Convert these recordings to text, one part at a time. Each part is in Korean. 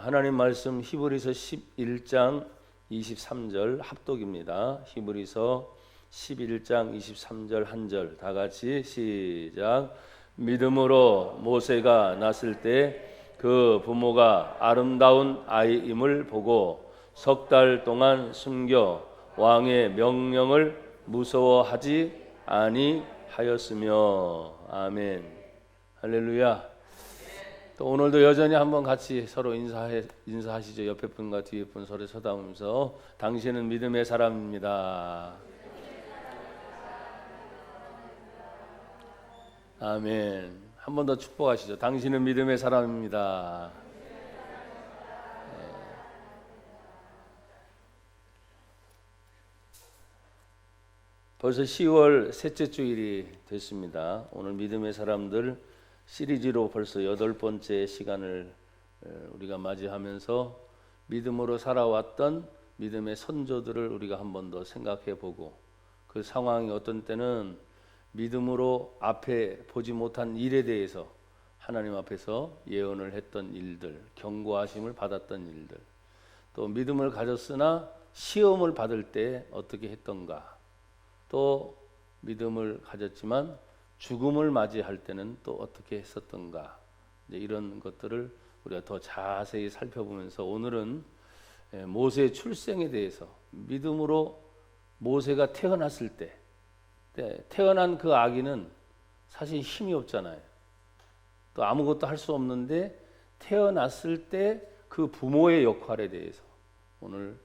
하나님 말씀 히브리서 11장 23절 합독입니다. 히브리서 11장 23절 한 절 다 같이 시작. 믿음으로 모세가 났을 때 그 부모가 아름다운 아이임을 보고 석 달 동안 숨겨 왕의 명령을 무서워하지 아니하였으며. 아멘. 할렐루야. 또 오늘도 여전히 한번 같이 서로 인사하시죠. 옆에 분과 뒤에 분 서로 쳐다보면서 당신은 믿음의 사람입니다. 아멘. 한 번 더 축복하시죠. 당신은 믿음의 사람입니다. 벌써 10월 셋째 주일이 됐습니다. 오늘 믿음의 사람들 시리즈로 벌써 8번째 시간을 우리가 맞이하면서 믿음으로 살아왔던 믿음의 선조들을 우리가 한 번 더 생각해 보고, 그 상황이 어떤 때는 믿음으로 앞에 보지 못한 일에 대해서 하나님 앞에서 예언을 했던 일들, 경고하심을 받았던 일들, 또 믿음을 가졌으나 시험을 받을 때 어떻게 했던가, 또 믿음을 가졌지만 죽음을 맞이할 때는 또 어떻게 했었던가, 이제 이런 것들을 우리가 더 자세히 살펴보면서 오늘은 모세의 출생에 대해서, 믿음으로 모세가 태어났을 때, 태어난 그 아기는 사실 힘이 없잖아요. 또 아무것도 할 수 없는데 태어났을 때 그 부모의 역할에 대해서 오늘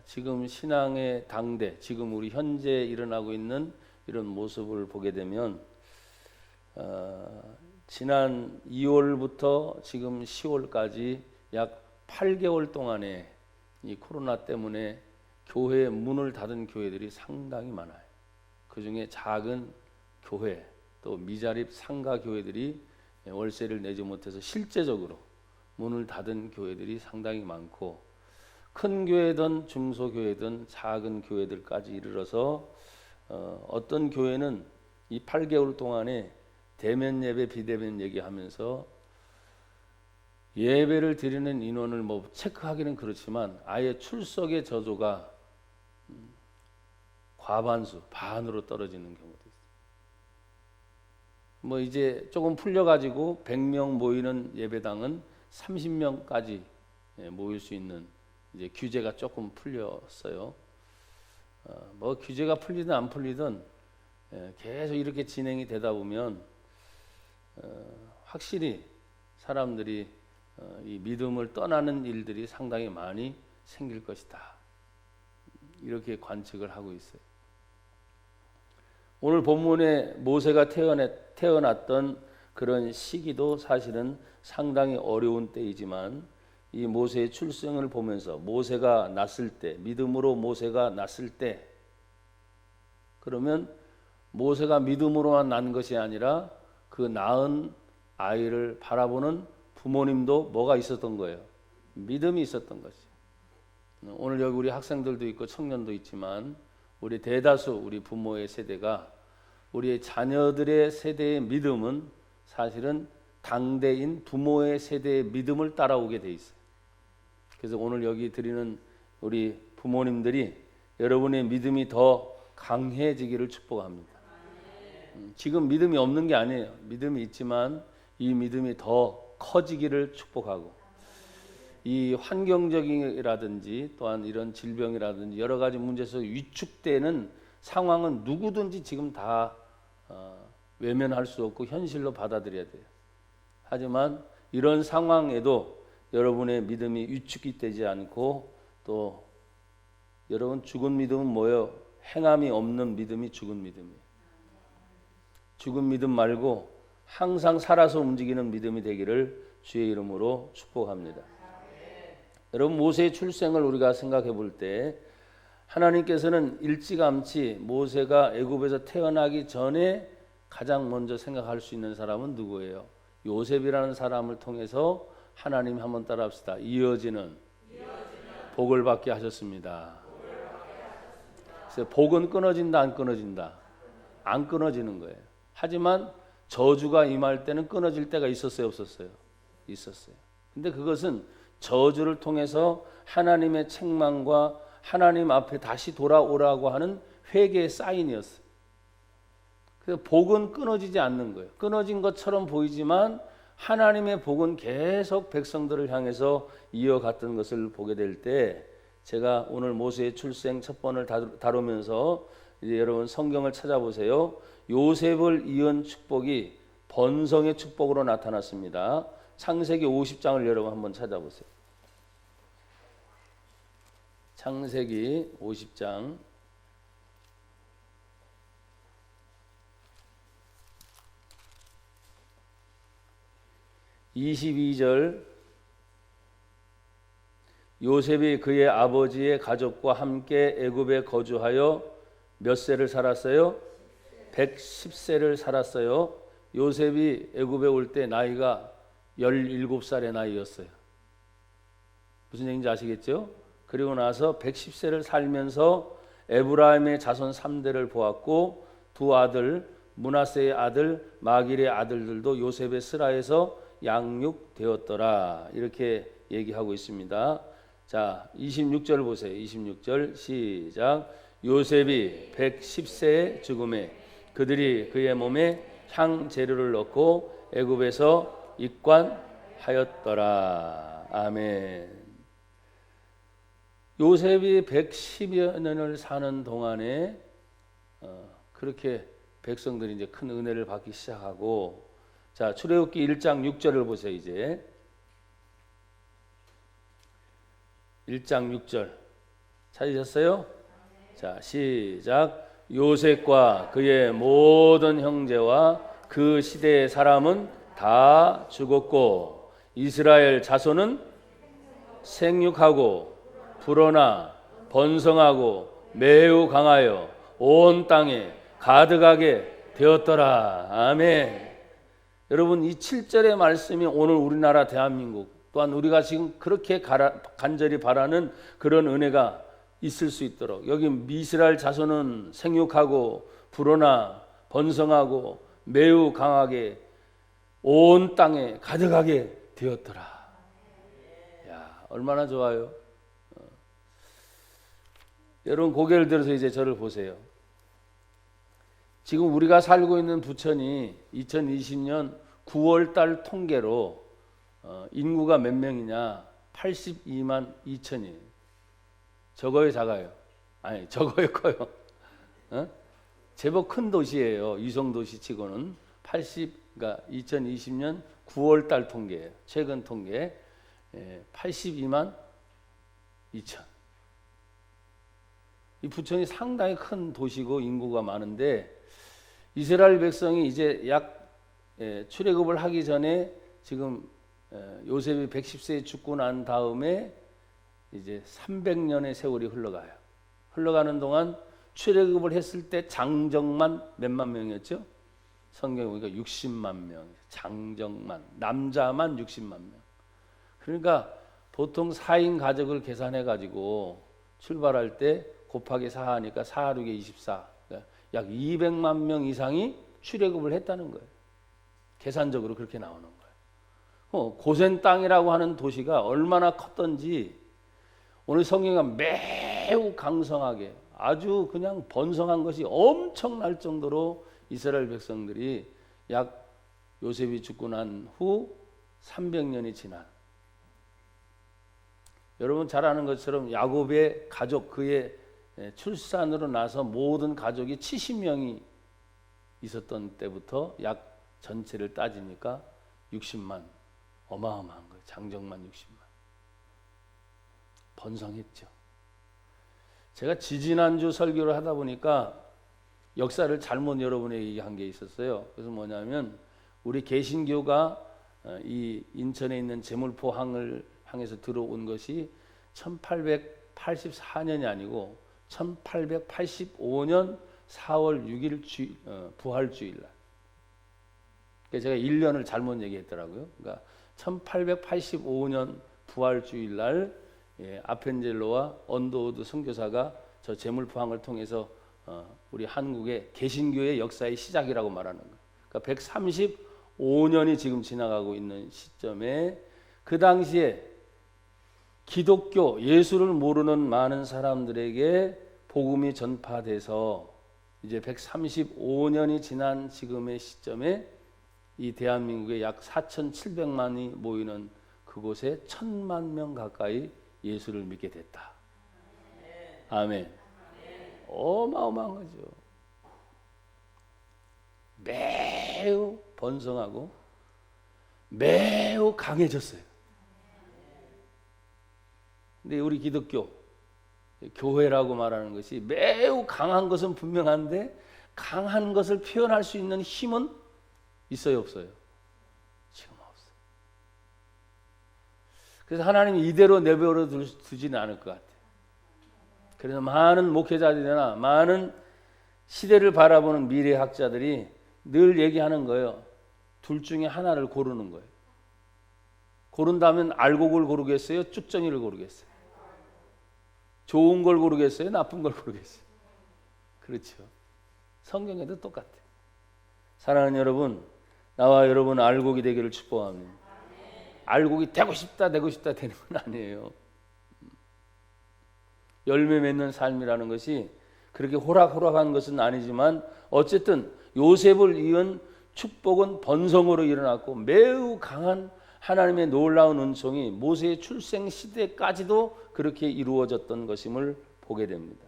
지금 신앙의 당대, 지금 우리 현재 일어나고 있는 이런 모습을 보게 되면 지난 2월부터 지금 10월까지 약 8개월 동안에 이 코로나 때문에 교회 문을 닫은 교회들이 상당히 많아요. 그 중에 작은 교회, 또 미자립 상가 교회들이 월세를 내지 못해서 실제적으로 문을 닫은 교회들이 상당히 많고, 큰 교회든 중소교회든 작은 교회들까지 이르러서 어떤 교회는 이 8개월 동안에 대면 예배, 비대면 얘기하면서 예배를 드리는 인원을 뭐 체크하기는 그렇지만 아예 출석의 저조가 과반수, 반으로 떨어지는 경우도 있어요. 뭐 이제 조금 풀려가지고 100명 모이는 예배당은 30명까지 모일 수 있는 이제 규제가 조금 풀렸어요. 뭐 규제가 풀리든 안 풀리든 계속 이렇게 진행이 되다 보면 확실히 사람들이 이 믿음을 떠나는 일들이 상당히 많이 생길 것이다, 이렇게 관측을 하고 있어요. 오늘 본문에 모세가 태어났던 그런 시기도 사실은 상당히 어려운 때이지만, 이 모세의 출생을 보면서 모세가 났을 때, 믿음으로 모세가 났을 때, 그러면 모세가 믿음으로만 난 것이 아니라 그 낳은 아이를 바라보는 부모님도 뭐가 있었던 거예요? 믿음이 있었던 거죠. 오늘 여기 우리 학생들도 있고 청년도 있지만 우리 대다수 우리 부모의 세대가, 우리의 자녀들의 세대의 믿음은 사실은 당대인 부모의 세대의 믿음을 따라오게 돼 있어요. 그래서 오늘 여기 드리는 우리 부모님들이 여러분의 믿음이 더 강해지기를 축복합니다. 지금 믿음이 없는 게 아니에요. 믿음이 있지만 이 믿음이 더 커지기를 축복하고, 이 환경적이라든지 또한 이런 질병이라든지 여러 가지 문제에서 위축되는 상황은 누구든지 지금 다 외면할 수 없고 현실로 받아들여야 돼요. 하지만 이런 상황에도 여러분의 믿음이 위축이 되지 않고, 또 여러분 죽은 믿음은 뭐예요? 행함이 없는 믿음이 죽은 믿음이에요. 죽은 믿음 말고 항상 살아서 움직이는 믿음이 되기를 주의 이름으로 축복합니다. 여러분, 모세의 출생을 우리가 생각해 볼 때 하나님께서는 일찌감치 모세가 애굽에서 태어나기 전에 가장 먼저 생각할 수 있는 사람은 누구예요? 요셉이라는 사람을 통해서 하나님, 한번 따라합시다. 이어지는 복을 받게 하셨습니다. 그래서 복은 끊어진다, 안 끊어진다? 안 끊어지는 거예요. 하지만 저주가 임할 때는 끊어질 때가 있었어요, 없었어요? 있었어요. 근데 그것은 저주를 통해서 하나님의 책망과 하나님 앞에 다시 돌아오라고 하는 회개의 사인이었어요. 그래서 복은 끊어지지 않는 거예요. 끊어진 것처럼 보이지만 하나님의 복은 계속 백성들을 향해서 이어갔던 것을 보게 될 때, 제가 오늘 모세의 출생 첫 번을 다루면서 이제 여러분 성경을 찾아보세요. 요셉을 이은 축복이 번성의 축복으로 나타났습니다. 창세기 50장을 여러분 한번 찾아보세요. 창세기 50장 22절, 요셉이 그의 아버지의 가족과 함께 애굽에 거주하여 몇 세를 살았어요? 110세를 살았어요. 요셉이 애굽에 올 때 나이가 17살의 나이였어요. 무슨 얘기인지 아시겠죠? 그리고 나서 110세를 살면서 에브라임의 자손 3대를 보았고, 두 아들 므낫세의 아들 마길의 아들들도 요셉의 스라에서 양육되었더라. 이렇게 얘기하고 있습니다. 자, 26절 보세요. 26절 시작. 요셉이 110세의 죽음에 그들이 그의 몸에 향 재료를 넣고 애굽에서 입관하였더라. 아멘. 요셉이 110여 년을 사는 동안에 그렇게 백성들이 이제 큰 은혜를 받기 시작하고, 자, 출애굽기 1장 6절을 보세요. 이제 1장 6절 찾으셨어요? 자, 시작. 요셉과 그의 모든 형제와 그 시대의 사람은 다 죽었고 이스라엘 자손은 생육하고 불어나 번성하고 매우 강하여 온 땅에 가득하게 되었더라. 아멘. 여러분, 이 7절의 말씀이 오늘 우리나라 대한민국 또한 우리가 지금 그렇게 간절히 바라는 그런 은혜가 있을 수 있도록, 여기 이스라엘 자손은 생육하고 불어나 번성하고 매우 강하게 온 땅에 가득하게 되었더라. 야, 얼마나 좋아요. 여러분, 고개를 들어서 이제 저를 보세요. 지금 우리가 살고 있는 부천이 2020년 9월 달 통계로 인구가 몇 명이냐? 82만 2천이에요. 적어요, 작아요? 아니, 적어요, 커요? 제법 큰 도시예요. 위성도시 치고는. 그러니까 2020년 9월 달 통계예요. 최근 통계. 82만 2천. 이 부천이 상당히 큰 도시고 인구가 많은데, 이스라엘 백성이 이제 출애굽을 하기 전에 지금 요셉이 110세에 죽고 난 다음에 이제 300년의 세월이 흘러가요. 흘러가는 동안 출애굽을 했을 때 장정만 몇만 명이었죠? 성경에 보니까 60만 명. 장정만, 남자만 60만 명. 그러니까 보통 4인 가족을 계산해 가지고 출발할 때 곱하기 4 하니까 4, 6에 24. 그러니까 약 200만 명 이상이 출애굽을 했다는 거예요. 계산적으로 그렇게 나오는 거예요. 고센 땅이라고 하는 도시가 얼마나 컸던지 오늘 성경가 매우 강성하게 아주 그냥 번성한 것이 엄청날 정도로 이스라엘 백성들이 약 요셉이 죽고 난 후 300년이 지난, 여러분 잘 아는 것처럼 야곱의 가족, 그의 출산으로 나서 모든 가족이 70명이 있었던 때부터 약 전체를 따지니까 60만, 어마어마한 거예요. 장정만 60만. 번성했죠. 제가 지지난주 설교를 하다 보니까 역사를 잘못 여러분에게 얘기한 게 있었어요. 그래서 뭐냐면 우리 개신교가 이 인천에 있는 제물포 항을 향해서 들어온 것이 1884년이 아니고 1885년 4월 6일 부활주일날. 제가 1년을 잘못 얘기했더라고요. 그러니까 1885년 부활주일날 아펜젤로와 언더우드 선교사가 저 제물포항을 통해서 우리 한국의 개신교의 역사의 시작이라고 말하는 거예요. 그러니까 135년이 지금 지나가고 있는 시점에 그 당시에 기독교 예수를 모르는 많은 사람들에게 복음이 전파돼서 이제 135년이 지난 지금의 시점에 이 대한민국에 약 4,700만이 모이는 그곳에 1,000만 명 가까이 예수를 믿게 됐다. 아멘. 어마어마한 거죠. 매우 번성하고 매우 강해졌어요. 근데 우리 기독교 교회라고 말하는 것이 매우 강한 것은 분명한데 강한 것을 표현할 수 있는 힘은 있어요, 없어요? 지금 없어요. 그래서 하나님이 이대로 내버려 두지는 않을 것 같아요. 그래서 많은 목회자들이나 많은 시대를 바라보는 미래학자들이 늘 얘기하는 거예요. 둘 중에 하나를 고르는 거예요. 고른다면 알곡을 고르겠어요? 쭉정이를 고르겠어요? 좋은 걸 고르겠어요? 나쁜 걸 고르겠어요? 그렇죠. 성경에도 똑같아요. 사랑하는 여러분, 나와 여러분 알곡이 되기를 축복합니다. 알곡이 되고 싶다 되는 건 아니에요. 열매 맺는 삶이라는 것이 그렇게 호락호락한 것은 아니지만 어쨌든 요셉을 이은 축복은 번성으로 일어났고 매우 강한 하나님의 놀라운 은총이 모세의 출생 시대까지도 그렇게 이루어졌던 것임을 보게 됩니다.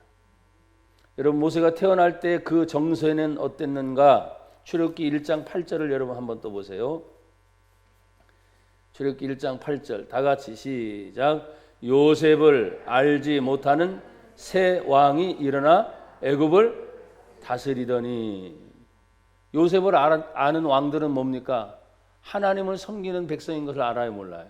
여러분 모세가 태어날 때 그 정서에는 어땠는가? 출애굽기 1장 8절을 여러분 한번 또 보세요. 출애굽기 1장 8절 다 같이 시작. 요셉을 알지 못하는 새 왕이 일어나 애굽을 다스리더니. 요셉을 아는 왕들은 뭡니까? 하나님을 섬기는 백성인 것을 알아요, 몰라요?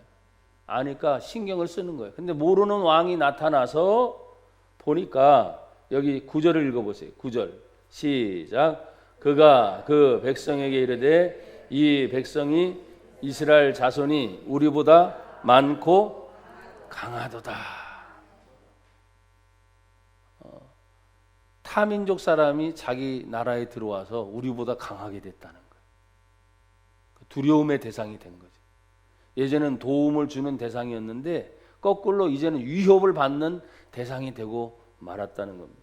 아니까 신경을 쓰는 거예요. 근데 모르는 왕이 나타나서 보니까 여기 9절을 읽어보세요. 9절 시작. 그가 그 백성에게 이르되 이 백성이 이스라엘 자손이 우리보다 많고 강하도다. 타민족 사람이 자기 나라에 들어와서 우리보다 강하게 됐다는 거예요. 두려움의 대상이 된 거죠. 예전엔 도움을 주는 대상이었는데 거꾸로 이제는 위협을 받는 대상이 되고 말았다는 겁니다.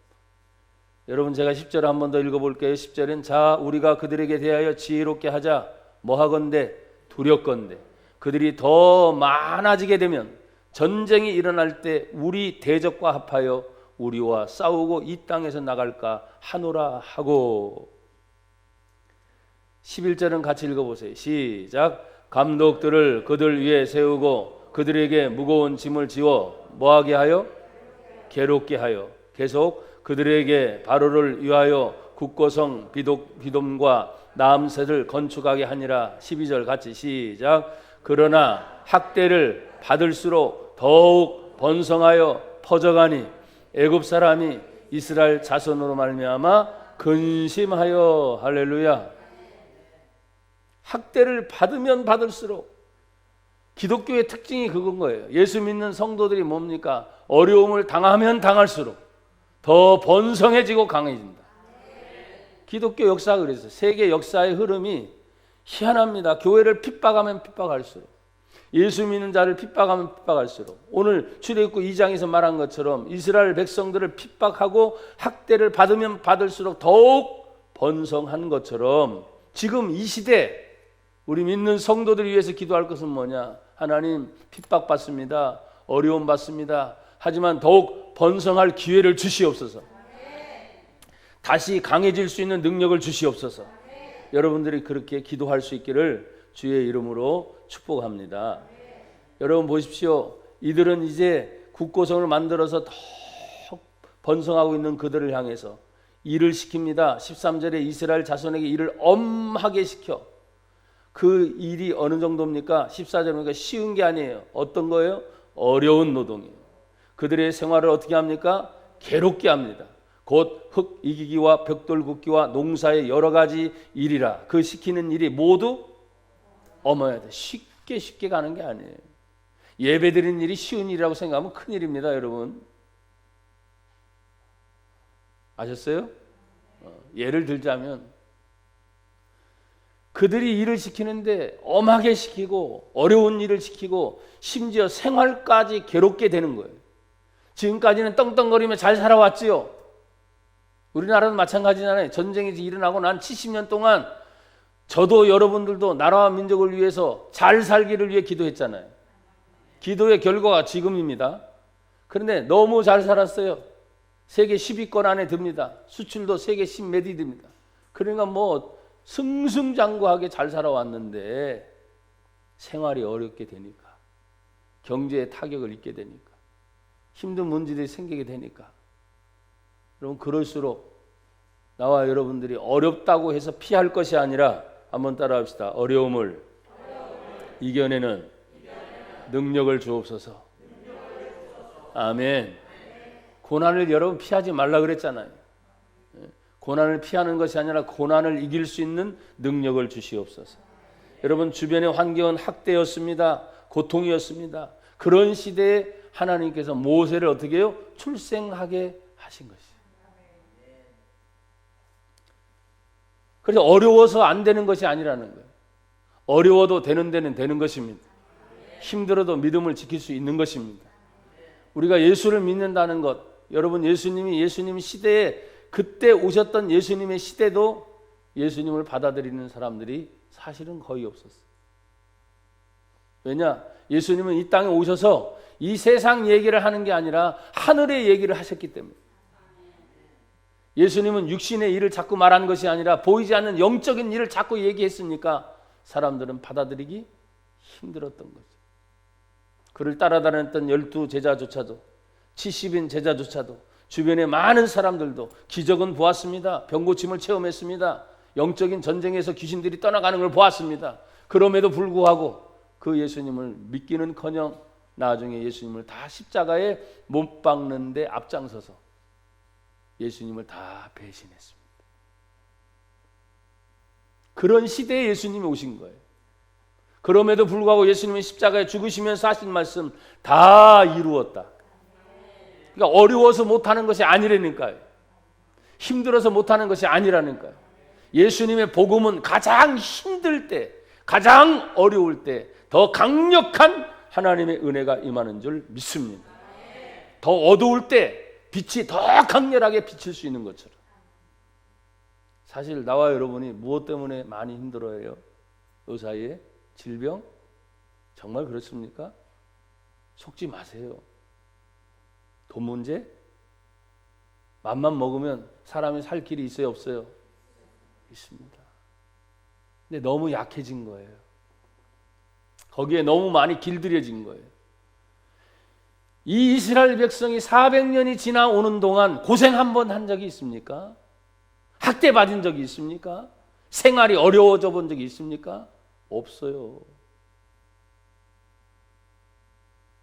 여러분 제가 10절 한 번 더 읽어볼게요. 10절은 자 우리가 그들에게 대하여 지혜롭게 하자. 뭐하건대 두렵건대 그들이 더 많아지게 되면 전쟁이 일어날 때 우리 대적과 합하여 우리와 싸우고 이 땅에서 나갈까 하노라 하고. 11절은 같이 읽어보세요. 시작. 감독들을 그들 위에 세우고 그들에게 무거운 짐을 지워 뭐하게 하여? 괴롭게 하여. 계속 그들에게 바로를 위하여 국고성 비돔과 나암셋을 건축하게 하니라. 12절 같이 시작. 그러나 학대를 받을수록 더욱 번성하여 퍼져가니 애굽 사람이 이스라엘 자손으로 말미암아 근심하여. 할렐루야. 학대를 받으면 받을수록 기독교의 특징이 그건 거예요. 예수 믿는 성도들이 뭡니까? 어려움을 당하면 당할수록 더 번성해지고 강해진다. 기독교 역사가 그래서 세계 역사의 흐름이 희한합니다. 교회를 핍박하면 핍박할수록 예수 믿는 자를 핍박하면 핍박할수록 오늘 출애굽기 2장에서 말한 것처럼 이스라엘 백성들을 핍박하고 학대를 받으면 받을수록 더욱 번성한 것처럼 지금 이 시대 우리 믿는 성도들을 위해서 기도할 것은 뭐냐? 하나님 핍박받습니다. 어려움 받습니다. 하지만 더욱 번성할 기회를 주시옵소서. 다시 강해질 수 있는 능력을 주시옵소서. 여러분들이 그렇게 기도할 수 있기를 주의 이름으로 축복합니다. 여러분 보십시오. 이들은 이제 국고성을 만들어서 더 번성하고 있는 그들을 향해서 일을 시킵니다. 13절에 이스라엘 자손에게 일을 엄하게 시켜. 그 일이 어느 정도입니까? 14절에 보니까 쉬운 게 아니에요. 어떤 거예요? 어려운 노동이에요. 그들의 생활을 어떻게 합니까? 괴롭게 합니다. 곧 흙 이기기와 벽돌 굽기와 농사의 여러 가지 일이라. 그 시키는 일이 모두 어머야 돼. 쉽게 가는 게 아니에요. 예배 드리는 일이 쉬운 일이라고 생각하면 큰일입니다, 여러분. 아셨어요? 예를 들자면 그들이 일을 시키는데 엄하게 시키고 어려운 일을 시키고 심지어 생활까지 괴롭게 되는 거예요. 지금까지는 떵떵거리며 잘 살아왔지요. 우리나라도 마찬가지잖아요. 전쟁이 일어나고 난 70년 동안 저도 여러분들도 나라와 민족을 위해서 잘 살기를 위해 기도했잖아요. 기도의 결과가 지금입니다. 그런데 너무 잘 살았어요. 세계 10위권 안에 듭니다. 수출도 세계 10몇 위 듭니다. 그러니까 뭐 승승장구하게 잘 살아왔는데 생활이 어렵게 되니까, 경제에 타격을 입게 되니까, 힘든 문제들이 생기게 되니까, 여러분 그럴수록 나와 여러분들이 어렵다고 해서 피할 것이 아니라 한번 따라합시다. 어려움을 이겨내는 능력을 주옵소서. 아멘. 고난을 여러분 피하지 말라 그랬잖아요. 고난을 피하는 것이 아니라 고난을 이길 수 있는 능력을 주시옵소서. 여러분 주변의 환경은 학대였습니다. 고통이었습니다. 그런 시대에 하나님께서 모세를 어떻게 해요? 출생하게 하신 것이에요. 그래서 어려워서 안 되는 것이 아니라는 거예요. 어려워도 되는 데는 되는 것입니다. 힘들어도 믿음을 지킬 수 있는 것입니다. 우리가 예수를 믿는다는 것, 여러분 예수님 시대에 그때 오셨던 예수님의 시대도 예수님을 받아들이는 사람들이 사실은 거의 없었어요. 왜냐? 예수님은 이 땅에 오셔서 이 세상 얘기를 하는 게 아니라 하늘의 얘기를 하셨기 때문에. 예수님은 육신의 일을 자꾸 말하는 것이 아니라 보이지 않는 영적인 일을 자꾸 얘기했으니까 사람들은 받아들이기 힘들었던 거죠. 그를 따라다녔던 12 제자조차도, 70인 제자조차도, 주변의 많은 사람들도 기적은 보았습니다. 병고침을 체험했습니다. 영적인 전쟁에서 귀신들이 떠나가는 걸 보았습니다. 그럼에도 불구하고 그 예수님을 믿기는커녕 나중에 예수님을 다 십자가에 못 박는데 앞장서서 예수님을 다 배신했습니다. 그런 시대에 예수님이 오신 거예요. 그럼에도 불구하고 예수님이 십자가에 죽으시면서 하신 말씀 다 이루었다. 그러니까 어려워서 못하는 것이 아니라니까요. 힘들어서 못하는 것이 아니라니까요. 예수님의 복음은 가장 힘들 때, 가장 어려울 때 더 강력한 하나님의 은혜가 임하는 줄 믿습니다. 더 어두울 때 빛이 더 강렬하게 비칠 수 있는 것처럼. 사실 나와 여러분이 무엇 때문에 많이 힘들어해요? 이 사이에 질병? 정말 그렇습니까? 속지 마세요. 돈 문제? 맘만 먹으면 사람이 살 길이 있어요, 없어요? 있습니다. 근데 너무 약해진 거예요. 거기에 너무 많이 길들여진 거예요. 이 이스라엘 백성이 400년이 지나오는 동안 고생 한 번 한 적이 있습니까? 학대받은 적이 있습니까? 생활이 어려워져 본 적이 있습니까? 없어요.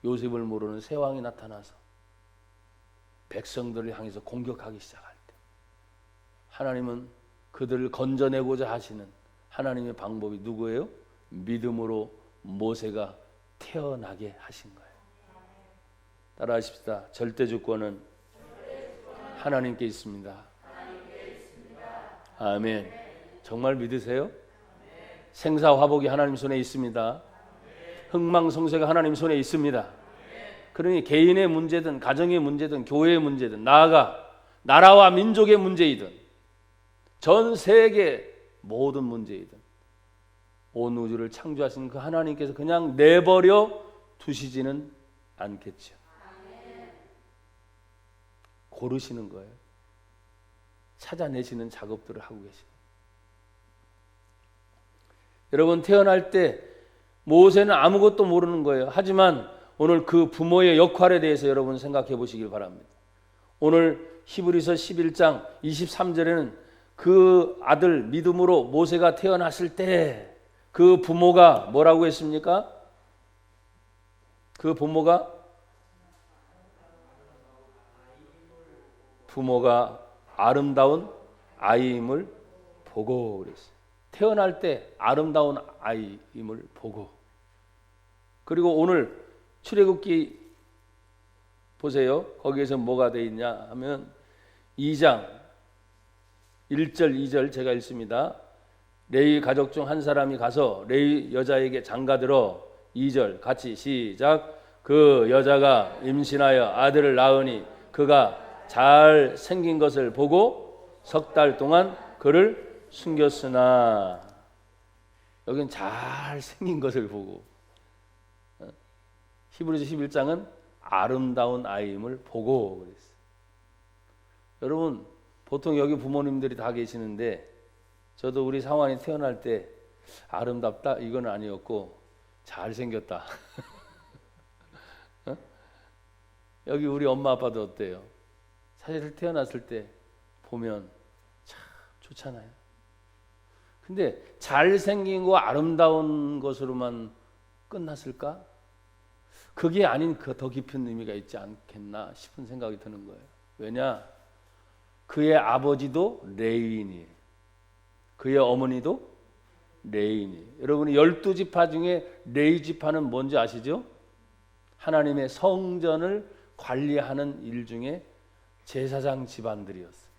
요셉을 모르는 새왕이 나타나서 백성들을 향해서 공격하기 시작할 때 하나님은 그들을 건져내고자 하시는 하나님의 방법이 누구예요? 믿음으로 모세가 태어나게 하신 거예요. 따라하십시다. 절대 주권은 하나님께 있습니다. 아멘. 정말 믿으세요? 생사화복이 하나님 손에 있습니다. 흥망성쇠가 하나님 손에 있습니다. 그러니 개인의 문제든 가정의 문제든 교회의 문제든 나아가 나라와 민족의 문제이든 전 세계 모든 문제이든 온 우주를 창조하신 그 하나님께서 그냥 내버려 두시지는 않겠죠. 고르시는 거예요. 찾아내시는 작업들을 하고 계십니다. 여러분 태어날 때 모세는 아무것도 모르는 거예요. 하지만 오늘 그 부모의 역할에 대해서 여러분 생각해 보시길 바랍니다. 오늘 히브리서 11장 23절에는 그 아들 믿음으로 모세가 태어났을 때 그 부모가 뭐라고 했습니까? 그 부모가 아름다운 아이임을 보고 그랬어요. 태어날 때 아름다운 아이임을 보고. 그리고 오늘 출애굽기 보세요. 거기에서 뭐가 되어 있냐 하면 2장 1절 2절 제가 읽습니다. 레위 가족 중 한 사람이 가서 레위 여자에게 장가들어 2절 같이 시작. 그 여자가 임신하여 아들을 낳으니 그가 잘 생긴 것을 보고 석 달 동안 그를 숨겼으나, 여긴 잘 생긴 것을 보고, 히브리서 11장은 아름다운 아이임을 보고 그랬어요. 여러분, 보통 여기 부모님들이 다 계시는데 저도 우리 상환이 태어날 때 아름답다 이건 아니었고 잘생겼다. 여기 우리 엄마 아빠도 어때요? 사실 태어났을 때 보면 참 좋잖아요. 근데 잘생긴 거 아름다운 것으로만 끝났을까? 그게 아닌 그 더 깊은 의미가 있지 않겠나 싶은 생각이 드는 거예요. 왜냐? 그의 아버지도 레위인이에요. 그의 어머니도 레위인이에요. 여러분이 12지파 중에 레위 지파는 뭔지 아시죠? 하나님의 성전을 관리하는 일 중에 제사장 집안들이었어요.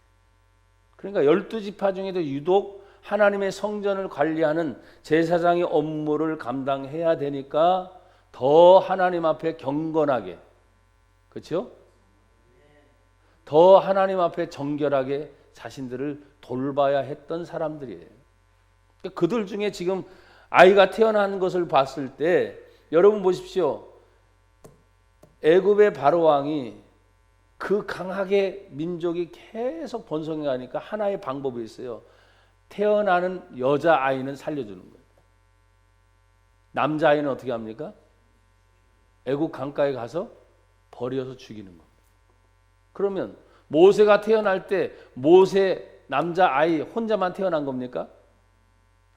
그러니까 12지파 중에도 유독 하나님의 성전을 관리하는 제사장의 업무를 감당해야 되니까 더 하나님 앞에 경건하게, 그렇죠? 더 하나님 앞에 정결하게 자신들을 돌봐야 했던 사람들이에요. 그들 중에 지금 아이가 태어난 것을 봤을 때 여러분 보십시오. 애굽의 바로 왕이 그 강하게 민족이 계속 번성해 가니까 하나의 방법이 있어요. 태어나는 여자아이는 살려주는 거예요. 남자아이는 어떻게 합니까? 애굽 강가에 가서 버려서 죽이는 겁니다. 그러면 모세가 태어날 때 모세 남자아이 혼자만 태어난 겁니까?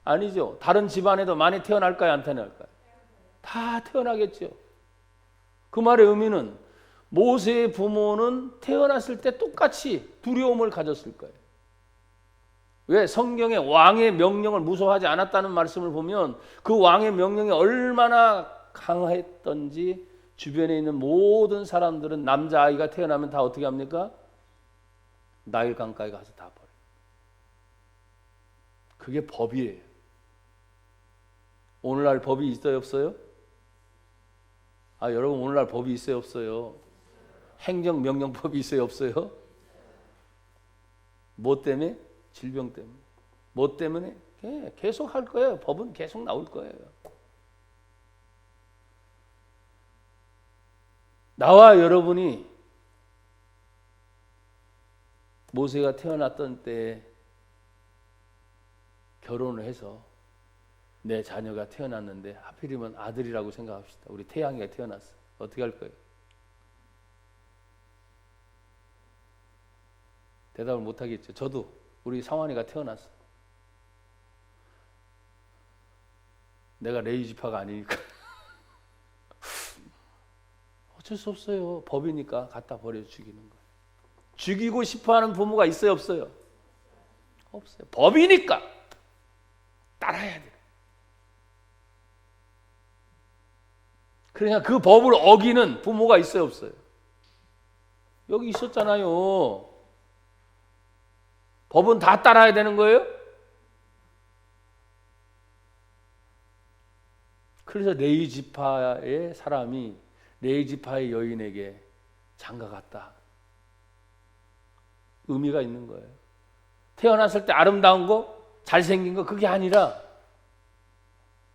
아니죠. 다른 집안에도 많이 태어날까요? 안 태어날까요? 다 태어나겠죠. 그 말의 의미는 모세의 부모는 태어났을 때 똑같이 두려움을 가졌을 거예요. 왜? 성경에 왕의 명령을 무서워하지 않았다는 말씀을 보면 그 왕의 명령이 얼마나 강했던지 주변에 있는 모든 사람들은 남자아이가 태어나면 다 어떻게 합니까? 나일 강가에 가서 다 버려요. 그게 법이에요. 오늘날 법이 있어요, 없어요? 여러분 오늘날 법이 있어요, 없어요? 행정명령법이 있어요, 없어요? 뭐 때문에? 질병 때문에. 뭐 때문에? 계속 할 거예요. 법은 계속 나올 거예요. 나와 여러분이 모세가 태어났던 때에 결혼을 해서 내 자녀가 태어났는데 하필이면 아들이라고 생각합시다. 우리 태양이가 태어났어. 어떻게 할 거예요? 대답을 못 하겠죠. 저도 우리 상환이가 태어났어. 내가 레위 지파가 아니니까 어쩔 수 없어요. 법이니까 갖다 버려 죽이는 거예요. 죽이고 싶어하는 부모가 있어요, 없어요? 없어요. 법이니까 따라야 돼요. 그러니까 그 법을 어기는 부모가 있어요, 없어요? 여기 있었잖아요. 법은 다 따라야 되는 거예요? 그래서 레위 지파의 사람이 레위 지파의 여인에게 장가갔다. 의미가 있는 거예요. 태어났을 때 아름다운 거, 잘생긴 거 그게 아니라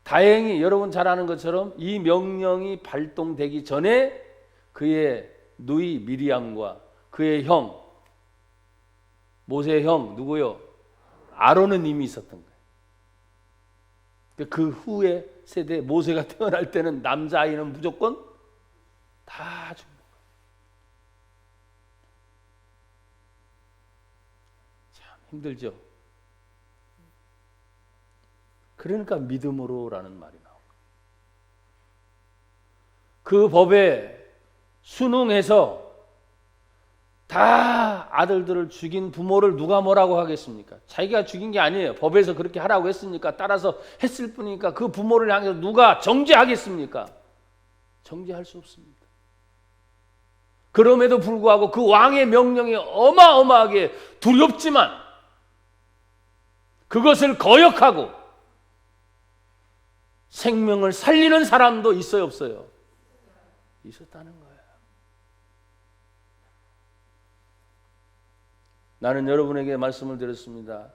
다행히 여러분 잘 아는 것처럼 이 명령이 발동되기 전에 그의 누이 미리암과 그의 형 모세의 형 누구요? 아론은 이미 있었던 거예요. 그 후에 세대 모세가 태어날 때는 남자아이는 무조건 다 죽는 거예요. 참 힘들죠. 그러니까 믿음으로라는 말이 나옵니다. 그 법에 순응해서 다 아들들을 죽인 부모를 누가 뭐라고 하겠습니까? 자기가 죽인 게 아니에요. 법에서 그렇게 하라고 했으니까 따라서 했을 뿐이니까 그 부모를 향해서 누가 정죄하겠습니까? 정죄할 수 없습니다. 그럼에도 불구하고 그 왕의 명령이 어마어마하게 두렵지만 그것을 거역하고 생명을 살리는 사람도 있어요, 없어요? 있었다는 거예요. 나는 여러분에게 말씀을 드렸습니다.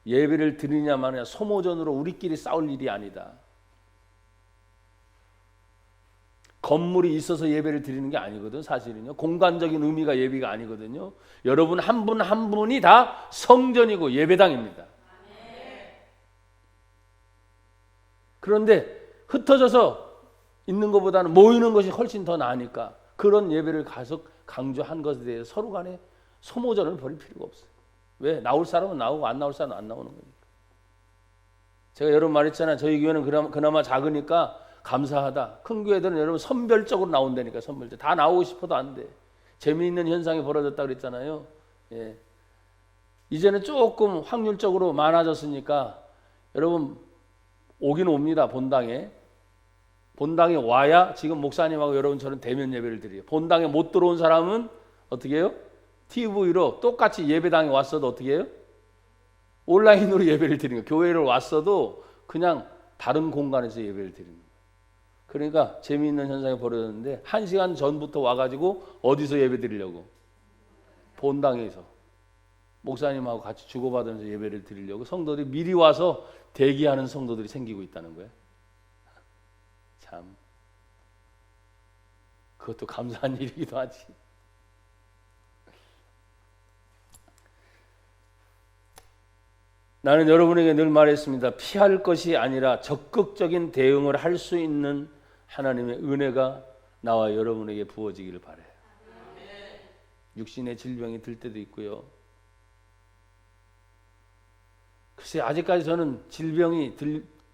예배를 드리냐 마느냐 소모전으로 우리끼리 싸울 일이 아니다. 건물이 있어서 예배를 드리는 게 아니거든. 사실은요. 공간적인 의미가 예배가 아니거든요. 여러분 한 분 한 분이 다 성전이고 예배당입니다. 그런데 흩어져서 있는 것보다는 모이는 것이 훨씬 더 나으니까 그런 예배를 계속 강조한 것에 대해서 서로 간에 소모전을 벌일 필요가 없어요. 왜? 나올 사람은 나오고 안 나올 사람은 안 나오는 거니까. 제가 여러 번 말했잖아요. 저희 교회는 그나마 작으니까 감사하다. 큰 교회들은 여러분 선별적으로 나온다니까. 선별적. 다 나오고 싶어도 안 돼. 재미있는 현상이 벌어졌다 그랬잖아요. 예. 이제는 조금 확률적으로 많아졌으니까 여러분 오긴 옵니다. 본당에. 본당에 와야 지금 목사님하고 여러분처럼 대면 예배를 드려요. 본당에 못 들어온 사람은 어떻게 해요? TV로 똑같이 예배당에 왔어도 어떻게 해요? 온라인으로 예배를 드리는 거예요. 교회를 왔어도 그냥 다른 공간에서 예배를 드리는 거예요. 그러니까 재미있는 현상이 벌어졌는데 1시간 전부터 와가지고 어디서 예배 드리려고? 본당에서 목사님하고 같이 주고받으면서 예배를 드리려고 성도들이 미리 와서 대기하는 성도들이 생기고 있다는 거예요. 참 그것도 감사한 일이기도 하지. 나는 여러분에게 늘 말했습니다. 피할 것이 아니라 적극적인 대응을 할 수 있는 하나님의 은혜가 나와 여러분에게 부어지기를 바라요. 육신의 질병이 들 때도 있고요. 글쎄 아직까지 저는 질병이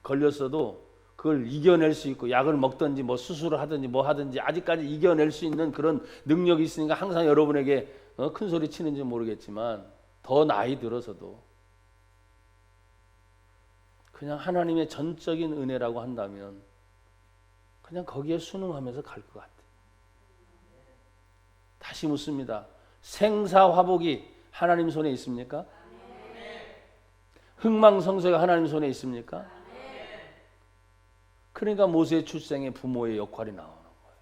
걸렸어도 그걸 이겨낼 수 있고 약을 먹든지 뭐 수술을 하든지 뭐 하든지 아직까지 이겨낼 수 있는 그런 능력이 있으니까 항상 여러분에게 큰 소리 치는지 모르겠지만 더 나이 들어서도 그냥 하나님의 전적인 은혜라고 한다면 그냥 거기에 순응하면서 갈 것 같아요. 다시 묻습니다. 생사화복이 하나님 손에 있습니까? 흥망성쇠가 하나님 손에 있습니까? 그러니까 모세의 출생에 부모의 역할이 나오는 거예요.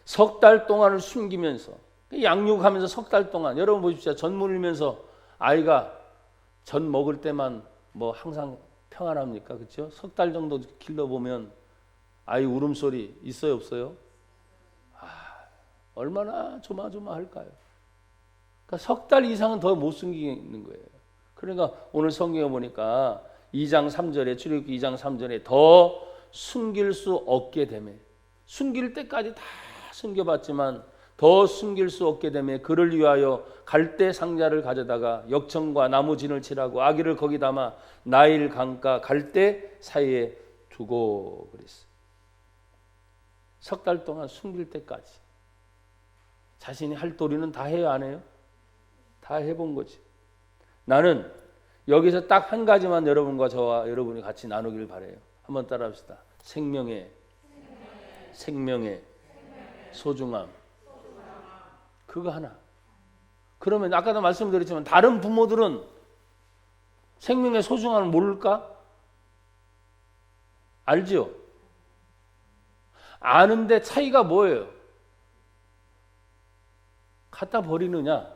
석 달 동안을 숨기면서 양육하면서 석 달 동안 여러분 보십시오. 전 물리면서 아이가 전 먹을 때만 뭐 항상 평안합니까? 그렇죠? 석 달 정도 길러보면 아이 울음소리 있어요, 없어요? 얼마나 조마조마할까요? 그러니까 석 달 이상은 더 못 숨기는 거예요. 그러니까 오늘 성경에 보니까 2장 3절에 출애굽기 2장 3절에 더 숨길 수 없게 되매 숨길 때까지 다 숨겨봤지만 더 숨길 수 없게 되매 그를 위하여 갈대 상자를 가져다가 역청과 나무진을 칠하고 아기를 거기 담아 나일 강가 갈대 사이에 두고 그랬어요. 석 달 동안 숨길 때까지 자신이 할 도리는 다 해요, 안 해요? 다 해본 거지. 나는 여기서 딱 한 가지만 여러분과 저와 여러분이 같이 나누기를 바라요. 한번 따라합시다. 생명의 소중함. 그거 하나. 그러면 아까도 말씀드렸지만 다른 부모들은 생명의 소중함을 모를까? 알죠? 아는데 차이가 뭐예요? 갖다 버리느냐?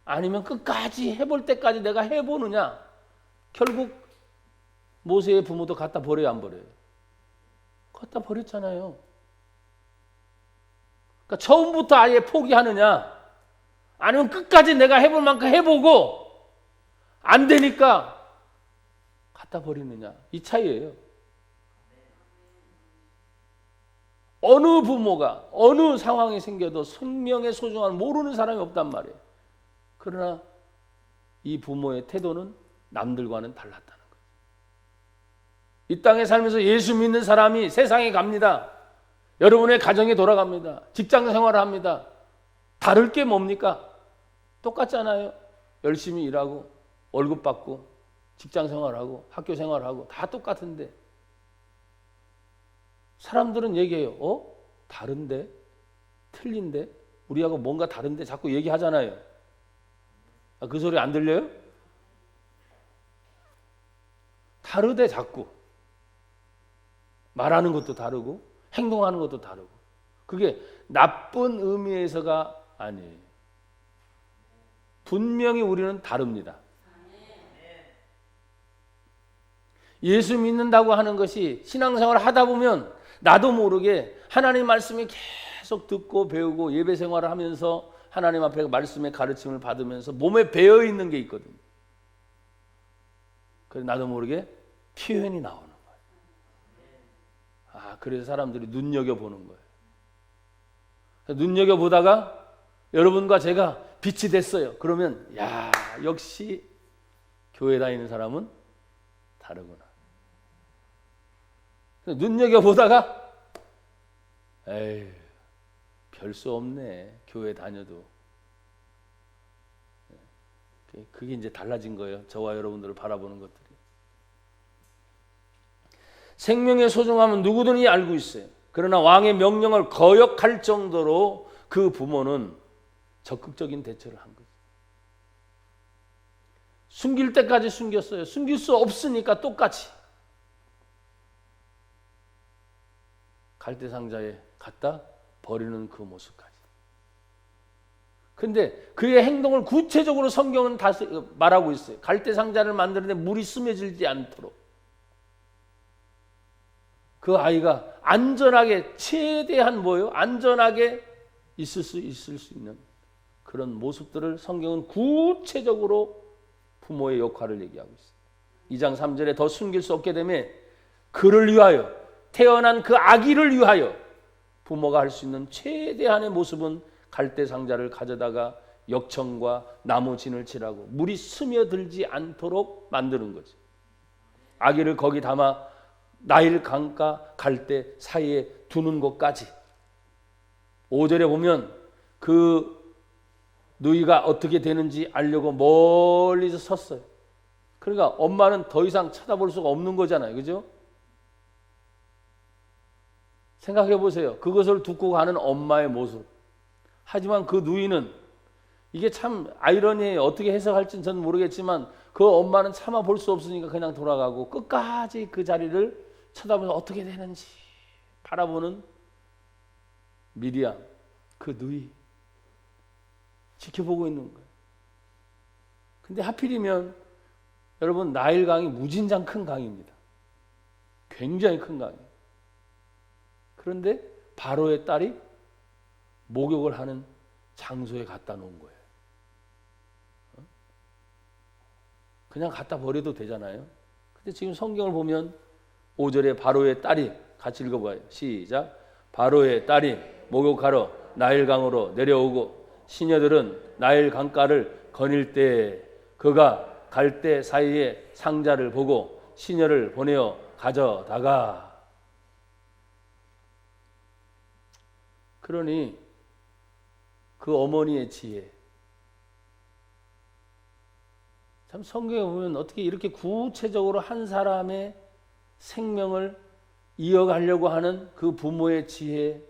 아니면 끝까지 해볼 때까지 내가 해보느냐? 결국 모세의 부모도 갖다 버려요, 안 버려요? 갖다 버렸잖아요. 그러니까 처음부터 아예 포기하느냐? 아니면 끝까지 내가 해볼 만큼 해보고 안 되니까 갖다 버리느냐? 이 차이예요. 어느 부모가 어느 상황이 생겨도 생명의 소중함을 모르는 사람이 없단 말이에요. 그러나 이 부모의 태도는 남들과는 달랐다는 거예요. 이 땅에 살면서 예수 믿는 사람이 세상에 갑니다. 여러분의 가정에 돌아갑니다. 직장 생활을 합니다. 다를 게 뭡니까? 똑같잖아요. 열심히 일하고 월급 받고 직장 생활하고 학교 생활하고 다 똑같은데 사람들은 얘기해요. 다른데? 틀린데? 우리하고 뭔가 다른데? 자꾸 얘기하잖아요. 그 소리 안 들려요? 다르대 자꾸. 말하는 것도 다르고 행동하는 것도 다르고. 그게 나쁜 의미에서가 아니에요. 분명히 우리는 다릅니다. 예수 믿는다고 하는 것이 신앙생활을 하다 보면 나도 모르게 하나님 말씀이 계속 듣고 배우고 예배 생활을 하면서 하나님 앞에 말씀의 가르침을 받으면서 몸에 배어 있는 게 있거든요. 그래서 나도 모르게 표현이 나오는 거예요. 그래서 사람들이 눈여겨보는 거예요. 눈여겨보다가 여러분과 제가 빛이 됐어요. 그러면 야, 역시 교회 다니는 사람은 다르구나. 눈여겨보다가 에이, 별 수 없네. 교회 다녀도. 그게 이제 달라진 거예요. 저와 여러분들을 바라보는 것들이. 생명의 소중함은 누구든지 알고 있어요. 그러나 왕의 명령을 거역할 정도로 그 부모는 적극적인 대처를 한 거죠. 숨길 때까지 숨겼어요. 숨길 수 없으니까 똑같이 갈대상자에 갖다 버리는 그 모습까지. 근데 그의 행동을 구체적으로 성경은 다 말하고 있어요. 갈대상자를 만드는데 물이 스며들지 않도록 그 아이가 안전하게 최대한 뭐예요? 안전하게 있을 수 있는 그런 모습들을 성경은 구체적으로 부모의 역할을 얘기하고 있어요. 2장 3절에 더 숨길 수 없게 되면 그를 위하여 태어난 그 아기를 위하여 부모가 할 수 있는 최대한의 모습은 갈대상자를 가져다가 역청과 나무 진을 칠하고 물이 스며들지 않도록 만드는 거죠. 아기를 거기 담아 나일 강가 갈대 사이에 두는 것까지. 5절에 보면 그 누이가 어떻게 되는지 알려고 멀리서 섰어요. 그러니까 엄마는 더 이상 쳐다볼 수가 없는 거잖아요. 그죠? 생각해 보세요. 그것을 듣고 가는 엄마의 모습. 하지만 그 누이는 이게 참 아이러니해요. 어떻게 해석할지는 저는 모르겠지만 그 엄마는 참아 볼 수 없으니까 그냥 돌아가고 끝까지 그 자리를 쳐다보면서 어떻게 되는지 바라보는 미리암, 그 누이 지켜보고 있는 거예요. 근데 하필이면 여러분 나일강이 무진장 큰 강입니다. 굉장히 큰 강이에요. 그런데 바로의 딸이 목욕을 하는 장소에 갖다 놓은 거예요. 그냥 갖다 버려도 되잖아요. 근데 지금 성경을 보면 5절에 바로의 딸이 같이 읽어봐요. 시작. 바로의 딸이 목욕하러 나일강으로 내려오고 시녀들은 나일 강가를 거닐 때 그가 갈대 사이에 상자를 보고 시녀를 보내어 가져다가. 그러니 그 어머니의 지혜. 참 성경에 보면 어떻게 이렇게 구체적으로 한 사람의 생명을 이어가려고 하는 그 부모의 지혜.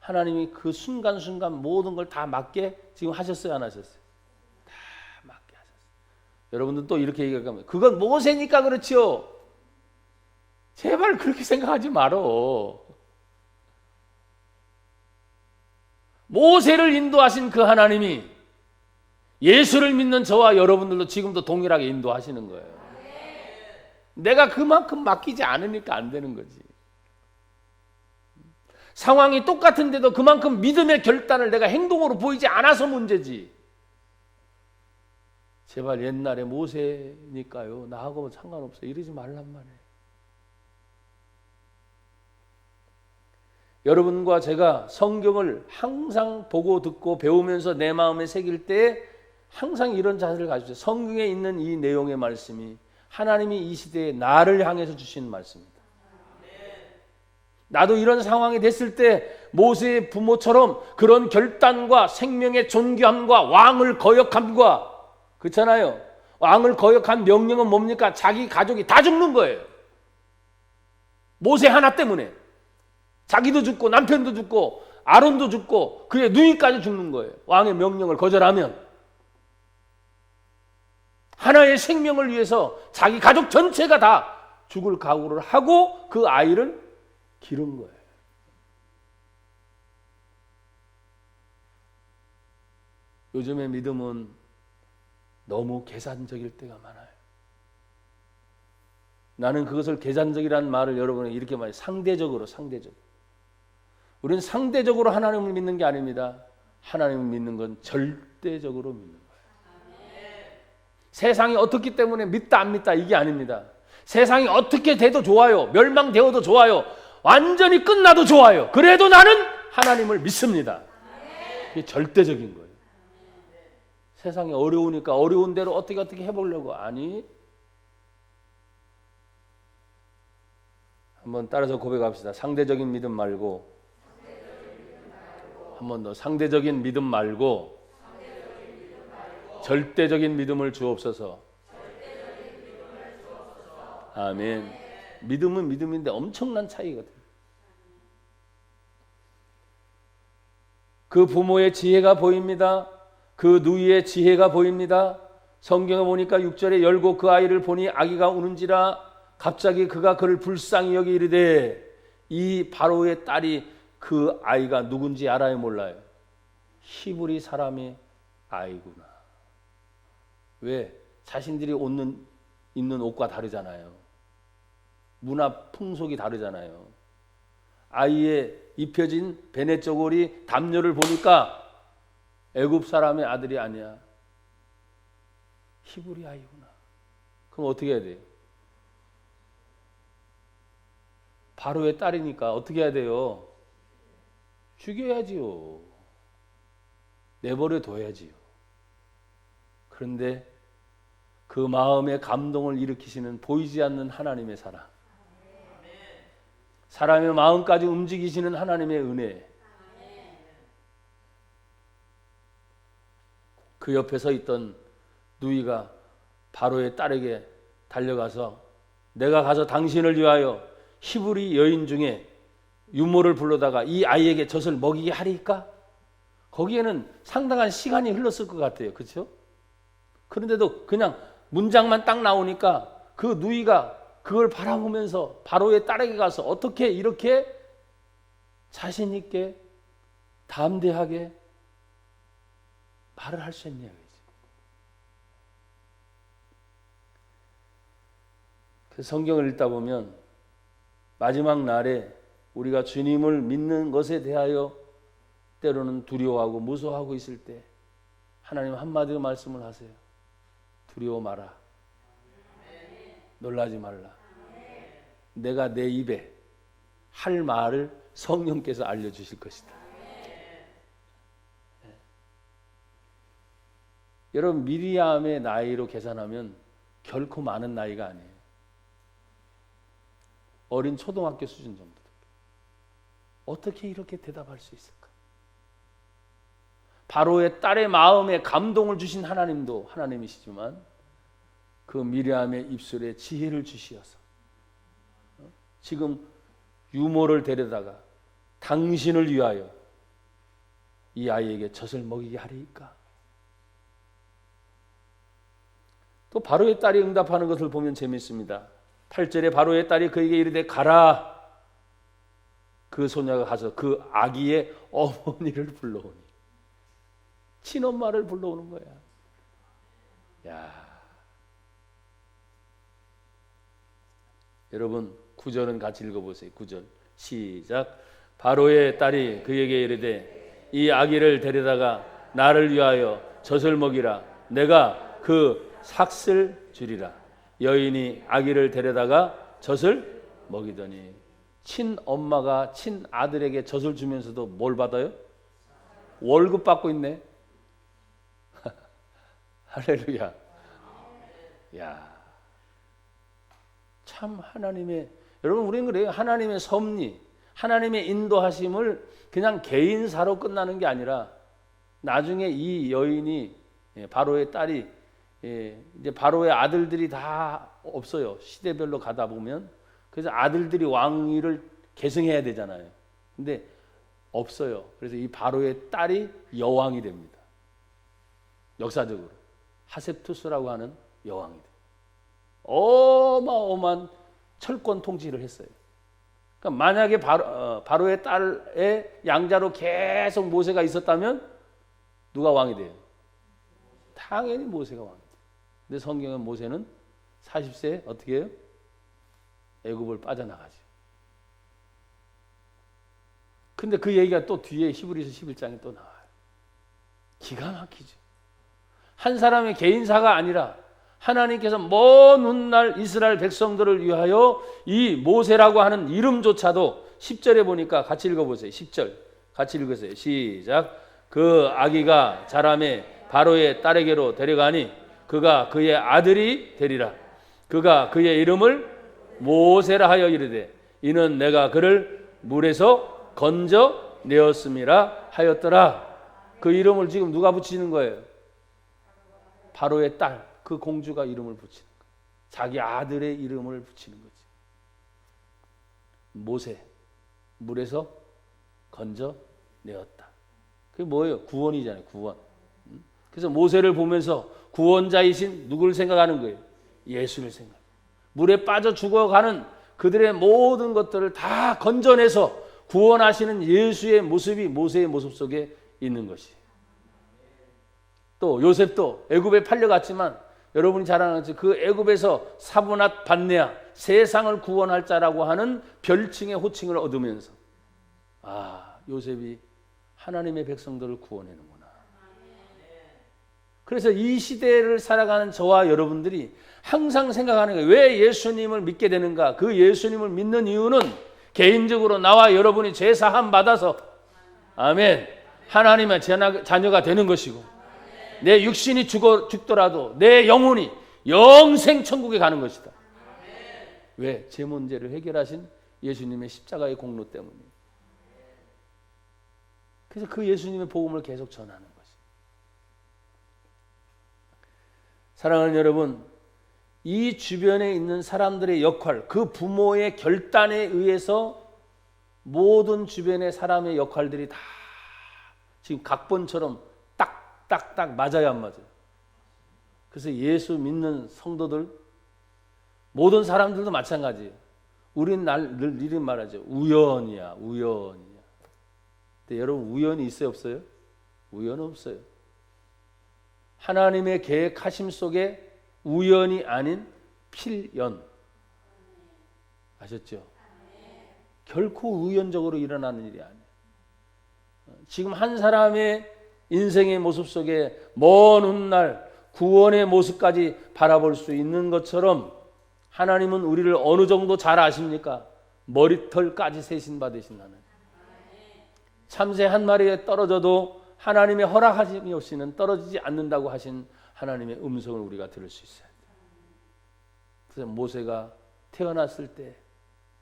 하나님이 그 순간순간 모든 걸 다 맞게 지금 하셨어요, 안 하셨어요? 다 맞게 하셨어요. 여러분들 또 이렇게 얘기하면 그건 모세니까 그렇지요. 제발 그렇게 생각하지 말어. 모세를 인도하신 그 하나님이 예수를 믿는 저와 여러분들도 지금도 동일하게 인도하시는 거예요. 내가 그만큼 맡기지 않으니까 안 되는 거지. 상황이 똑같은데도 그만큼 믿음의 결단을 내가 행동으로 보이지 않아서 문제지. 제발 옛날에 모세니까요. 나하고 상관없어요. 이러지 말란 말이에요. 여러분과 제가 성경을 항상 보고 듣고 배우면서 내 마음에 새길 때 항상 이런 자세를 가지세요. 성경에 있는 이 내용의 말씀이 하나님이 이 시대에 나를 향해서 주신 말씀입니다. 나도 이런 상황이 됐을 때 모세의 부모처럼 그런 결단과 생명의 존귀함과 왕을 거역함과, 그렇잖아요. 왕을 거역한 명령은 뭡니까? 자기 가족이 다 죽는 거예요. 모세 하나 때문에. 자기도 죽고 남편도 죽고 아론도 죽고 그의 누이까지 죽는 거예요. 왕의 명령을 거절하면. 하나의 생명을 위해서 자기 가족 전체가 다 죽을 각오를 하고 그 아이를 기른 거예요. 요즘의 믿음은 너무 계산적일 때가 많아요. 나는 그것을 계산적이라는 말을 여러분이 이렇게 말해요. 상대적으로. 우리는 상대적으로 하나님을 믿는 게 아닙니다. 하나님을 믿는 건 절대적으로 믿는 거예요. 세상이 어떻기 때문에 믿다 안 믿다 이게 아닙니다. 세상이 어떻게 돼도 좋아요. 멸망되어도 좋아요. 완전히 끝나도 좋아요. 그래도 나는 하나님을 믿습니다. 그게 절대적인 거예요. 세상이 어려우니까 어려운 대로 어떻게 해보려고. 아니, 한번 따라서 고백합시다. 상대적인 믿음 말고, 한 번 더, 상대적인 믿음 말고 절대적인 믿음을 주옵소서. 아멘. 믿음은 믿음인데 엄청난 차이거든요. 그 부모의 지혜가 보입니다. 그 누이의 지혜가 보입니다. 성경에 보니까 6절에 열고 그 아이를 보니 아기가 우는지라 갑자기 그가 그를 불쌍히 여기 이르되, 이 바로의 딸이 그 아이가 누군지 알아요, 몰라요? 히브리 사람의 아이구나. 왜? 자신들이 입는 옷과 다르잖아요. 문화 풍속이 다르잖아요. 아이의 입혀진 베네 쪼고리 담요를 보니까 애굽 사람의 아들이 아니야. 히브리 아이구나. 그럼 어떻게 해야 돼요? 바로의 딸이니까 어떻게 해야 돼요? 죽여야지요. 내버려 둬야지요. 그런데 그 마음에 감동을 일으키시는 보이지 않는 하나님의 사랑, 사람의 마음까지 움직이시는 하나님의 은혜, 그 옆에 서 있던 누이가 바로의 딸에게 달려가서 내가 가서 당신을 위하여 히브리 여인 중에 유모를 불러다가 이 아이에게 젖을 먹이게 하리까? 거기에는 상당한 시간이 흘렀을 것 같아요. 그렇죠? 그런데도 그냥 문장만 딱 나오니까 그 누이가 그걸 바라보면서 바로의 딸에게 가서 어떻게 이렇게 자신 있게 담대하게 말을 할 수 있냐. 그래서 성경을 읽다 보면 마지막 날에 우리가 주님을 믿는 것에 대하여 때로는 두려워하고 무서워하고 있을 때 하나님 한마디로 말씀을 하세요. 두려워 마라. 놀라지 말라. 내가 내 입에 할 말을 성령께서 알려주실 것이다. 여러분, 미리암의 나이로 계산하면 결코 많은 나이가 아니에요. 어린 초등학교 수준 정도. 어떻게 이렇게 대답할 수 있을까? 바로의 딸의 마음에 감동을 주신 하나님도 하나님이시지만 그 미리암의 입술에 지혜를 주시어서 지금 유모를 데려다가 당신을 위하여 이 아이에게 젖을 먹이게 하리이까? 또 바로의 딸이 응답하는 것을 보면 재미있습니다. 8절에 바로의 딸이 그에게 이르되 가라. 그 소녀가 가서 그 아기의 어머니를 불러오니, 친엄마를 불러오는 거야. 야, 여러분 9절은 같이 읽어보세요. 9절 시작. 바로의 딸이 그에게 이르되 이 아기를 데려다가 나를 위하여 젖을 먹이라. 내가 그 삭슬 주리라. 여인이 아기를 데려다가 젖을 먹이더니, 친엄마가 친아들에게 젖을 주면서도 뭘 받아요? 월급 받고 있네. 할렐루야. 야, 참 하나님의, 여러분 우리는 그래요. 하나님의 섭리, 하나님의 인도하심을 그냥 개인사로 끝나는 게 아니라 나중에 이 여인이, 바로의 딸이, 이제 바로의 아들들이 다 없어요. 시대별로 가다 보면. 그래서 아들들이 왕위를 계승해야 되잖아요. 근데 없어요. 그래서 이 바로의 딸이 여왕이 됩니다. 역사적으로 하셉투스라고 하는 여왕이 돼. 어마어마한 철권 통치를 했어요. 그러니까 만약에 바로의 딸의 양자로 계속 모세가 있었다면 누가 왕이 돼요? 당연히 모세가 왕이 돼요. 근데 성경은 모세는 40세에 어떻게 해요? 애굽을 빠져나가죠. 근데 그 얘기가 또 뒤에 히브리서 11장에 또 나와요. 기가 막히죠. 한 사람의 개인사가 아니라 하나님께서 먼 훗날 이스라엘 백성들을 위하여 이 모세라고 하는 이름조차도 10절에 보니까 같이 읽어보세요. 10절 같이 읽으세요. 시작. 그 아기가 자라매 바로의 딸에게로 데려가니 그가 그의 아들이 되리라. 그가 그의 이름을 모세라 하여 이르되 이는 내가 그를 물에서 건져 내었음이라 하였더라. 그 이름을 지금 누가 붙이는 거예요? 바로의 딸, 그 공주가 이름을 붙이는 거예요. 자기 아들의 이름을 붙이는 거지. 모세, 물에서 건져 내었다. 그게 뭐예요? 구원이잖아요. 구원. 그래서 모세를 보면서 구원자이신 누구를 생각하는 거예요? 예수를 생각해요. 물에 빠져 죽어가는 그들의 모든 것들을 다 건져내서 구원하시는 예수의 모습이 모세의 모습 속에 있는 것이. 또 요셉도 애굽에 팔려갔지만 여러분이 잘 아는 것처럼 그 애굽에서 사브낫 반네아 세상을 구원할 자라고 하는 별칭의 호칭을 얻으면서 요셉이 하나님의 백성들을 구원해는구나. 그래서 이 시대를 살아가는 저와 여러분들이 항상 생각하는 거예요. 왜 예수님을 믿게 되는가? 그 예수님을 믿는 이유는 개인적으로 나와 여러분이 죄 사함 받아서 아멘. 하나님의 자녀가 되는 것이고 내 육신이 죽더라도 내 영혼이 영생 천국에 가는 것이다. 왜? 제 문제를 해결하신 예수님의 십자가의 공로 때문이에요. 그래서 그 예수님의 복음을 계속 전하는 것이. 사랑하는 여러분, 이 주변에 있는 사람들의 역할, 그 부모의 결단에 의해서 모든 주변의 사람의 역할들이 다 지금 각본처럼 딱딱딱 맞아야 안 맞아요. 그래서 예수 믿는 성도들 모든 사람들도 마찬가지예요. 우리는 늘 이런 말하죠. 우연이야. 근데 여러분 우연이 있어요 없어요? 우연은 없어요. 하나님의 계획하심 속에 우연이 아닌 필연. 아셨죠? 결코 우연적으로 일어나는 일이 아니에요. 지금 한 사람의 인생의 모습 속에 먼 훗날 구원의 모습까지 바라볼 수 있는 것처럼 하나님은 우리를 어느 정도 잘 아십니까? 머리털까지 세신 받으신 하나님. 참새 한 마리에 떨어져도 하나님의 허락하심이 없이는 떨어지지 않는다고 하신 하나님의 음성을 우리가 들을 수 있어야 돼요. 그래서 모세가 태어났을 때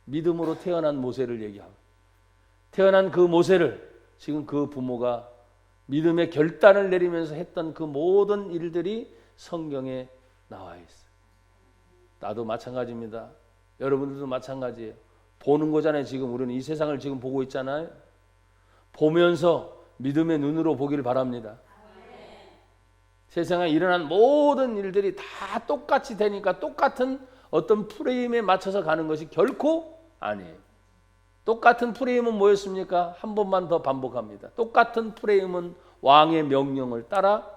믿음으로 태어난 모세를 얘기하고 태어난 그 모세를 지금 그 부모가 믿음의 결단을 내리면서 했던 그 모든 일들이 성경에 나와 있어요. 나도 마찬가지입니다. 여러분들도 마찬가지예요. 보는 거잖아요. 지금 우리는 이 세상을 지금 보고 있잖아요. 보면서 믿음의 눈으로 보기를 바랍니다. 세상에 일어난 모든 일들이 다 똑같이 되니까 똑같은 어떤 프레임에 맞춰서 가는 것이 결코 아니에요. 똑같은 프레임은 뭐였습니까? 한 번만 더 반복합니다. 똑같은 프레임은 왕의 명령을 따라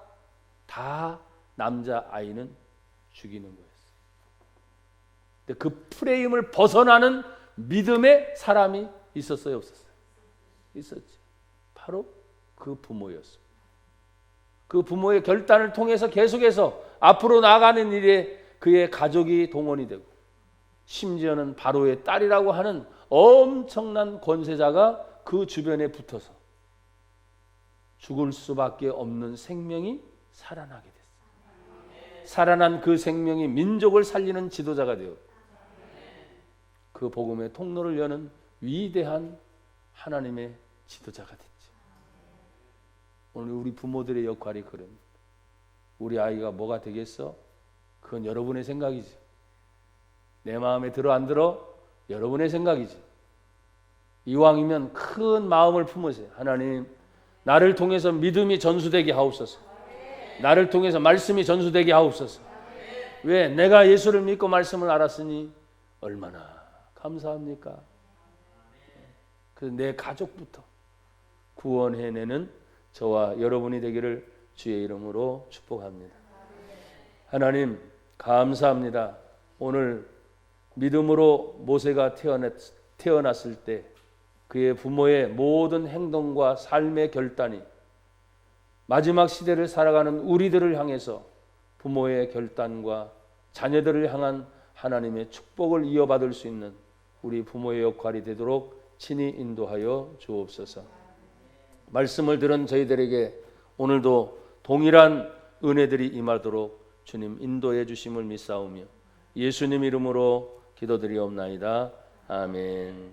다 남자아이는 죽이는 거였어요. 근데 그 프레임을 벗어나는 믿음의 사람이 있었어요? 없었어요? 있었지. 바로 그 부모였습니다. 그 부모의 결단을 통해서 계속해서 앞으로 나아가는 일에 그의 가족이 동원이 되고 심지어는 바로의 딸이라고 하는 엄청난 권세자가 그 주변에 붙어서 죽을 수밖에 없는 생명이 살아나게 됐어요. 살아난 그 생명이 민족을 살리는 지도자가 되어 그 복음의 통로를 여는 위대한 하나님의 지도자가 됐죠. 오늘 우리 부모들의 역할이 그럽니다. 우리 아이가 뭐가 되겠어? 그건 여러분의 생각이지. 내 마음에 들어 안 들어? 여러분의 생각이지. 이왕이면 큰 마음을 품으세요. 하나님, 나를 통해서 믿음이 전수되게 하옵소서. 나를 통해서 말씀이 전수되게 하옵소서. 왜? 내가 예수를 믿고 말씀을 알았으니 얼마나 감사합니까? 그래서 내 가족부터 구원해내는 저와 여러분이 되기를 주의 이름으로 축복합니다. 하나님 감사합니다. 오늘 믿음으로 모세가 태어났을 때 그의 부모의 모든 행동과 삶의 결단이 마지막 시대를 살아가는 우리들을 향해서 부모의 결단과 자녀들을 향한 하나님의 축복을 이어받을 수 있는 우리 부모의 역할이 되도록 친히 인도하여 주옵소서. 말씀을 들은 저희들에게 오늘도 동일한 은혜들이 임하도록 주님 인도해 주심을 믿사오며 예수님 이름으로 기도드리옵나이다. 아멘.